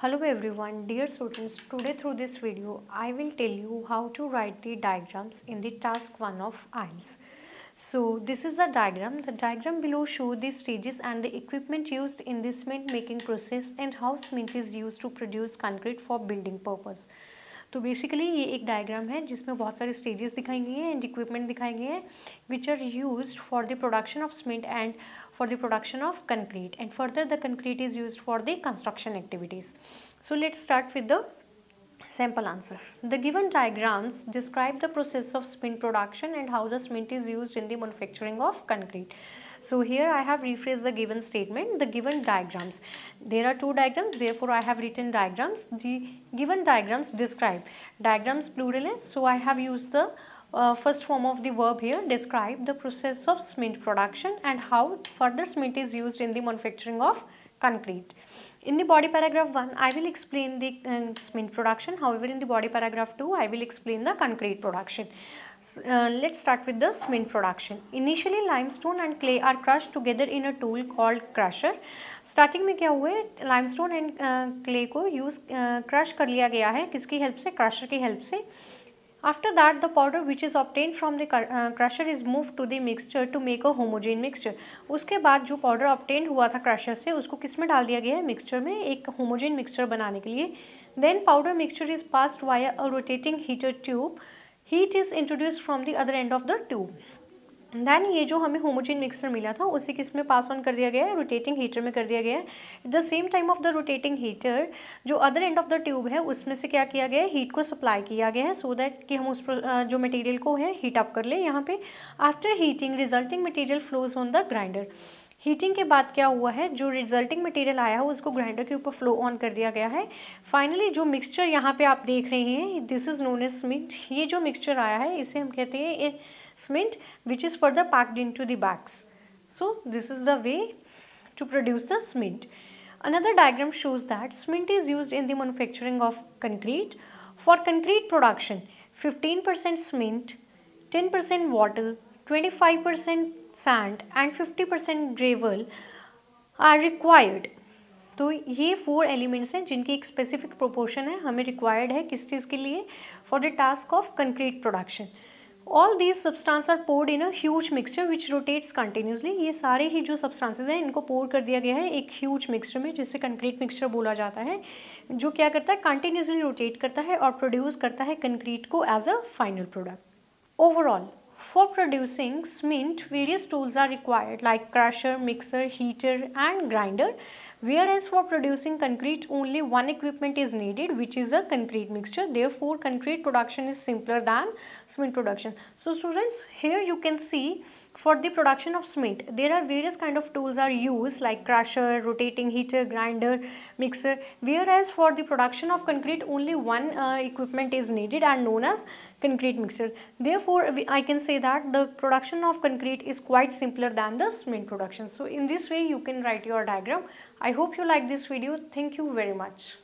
Hello everyone, dear students. Today through this video, I will tell you how to write the diagrams in the task 1 of IELTS. So this is the diagram. The diagram below show the stages and the equipment used in the cement making process and how cement is used to produce concrete for building purpose. तो basically ये एक diagram है जिसमें बहुत सारे stages दिखाई गए हैं एंड इक्विपमेंट दिखाए गए हैं which are used for the production of cement and for the production of concrete, and further the concrete is used for the construction activities. So let's start with the sample answer. The given diagrams describe the process of cement production and how the cement is used in the manufacturing of concrete. So here I have rephrased the given statement, the given diagrams. There are two diagrams, therefore I have written diagrams. The given diagrams describe. Diagrams plural is, so I have used the first form of the verb here, describe the process of cement production and how further cement is used in the manufacturing of concrete. In the body paragraph 1, I will explain the cement production. However, in the body paragraph 2, I will explain the concrete production. Let's start with the cement production. Initially, limestone and clay are crushed together in a tool called crusher. Starting में क्या हुआ है, limestone and clay को use crush कर लिया गया है, किसकी हेल्प से, क्रशर की हेल्प से. After that, the powder which is obtained from the crusher is moved to the mixture to make a homogeneous mixture. उसके बाद जो पाउडर obtained हुआ था क्रशर से उसको किस में डाल दिया गया है, मिक्सचर में, एक होमोजेन मिक्सचर बनाने के लिए. Then powder mixture is passed via a rotating heater tube. Heat is introduced from the other end of the tube. Then ये जो हमें होमोजेन मिक्सचर मिला था उसे किस में पास ऑन कर दिया गया है, रोटेटिंग हीटर में कर दिया गया है. At the same time of the rotating heater जो other end of the tube है उसमें से क्या किया गया है, हीट को सप्लाई किया गया है सो दैट कि हम उस जो मटेरियल को है हीट अप कर ले यहाँ पे. After heating resulting material flows on the grinder. Heating के बाद क्या हुआ है, जो रिजल्टिंग मटेरियल आया है उसको ग्राइंडर के ऊपर फ्लो ऑन कर दिया गया है. फाइनली जो मिक्सचर यहाँ पे आप देख रहे हैं, this is known as cement. ये जो मिक्सचर आया है इसे हम कहते हैं cement, which is further packed into the bags. So this is the way to produce the cement. Another diagram shows that cement is used in the manufacturing of concrete. For concrete production, 15% cement, 10% water, 25% sand and 50% gravel are required. तो ये 4 elements हैं जिनकी एक specific proportion है, हमें required है किस चीज़ के लिए, for the task of concrete production. All these substances are poured in a huge mixture which rotates continuously. ये सारे ही जो substances हैं इनको pour कर दिया गया है एक huge mixture में जिसे concrete mixture बोला जाता है, जो क्या करता है, continuously rotate करता है और produce करता है concrete को as a final product. Overall, for producing cement, various tools are required like crusher, mixer, heater and grinder. Whereas for producing concrete, only one equipment is needed, which is a concrete mixture. Therefore, concrete production is simpler than cement production. So students, here you can see for the production of cement, there are various kind of tools are used like crusher, rotating heater, grinder, mixer. Whereas for the production of concrete, only one equipment is needed and known as concrete mixer. Therefore, I can say that the production of concrete is quite simpler than the cement production. So in this way, you can write your diagram. I hope you like this video. Thank you very much.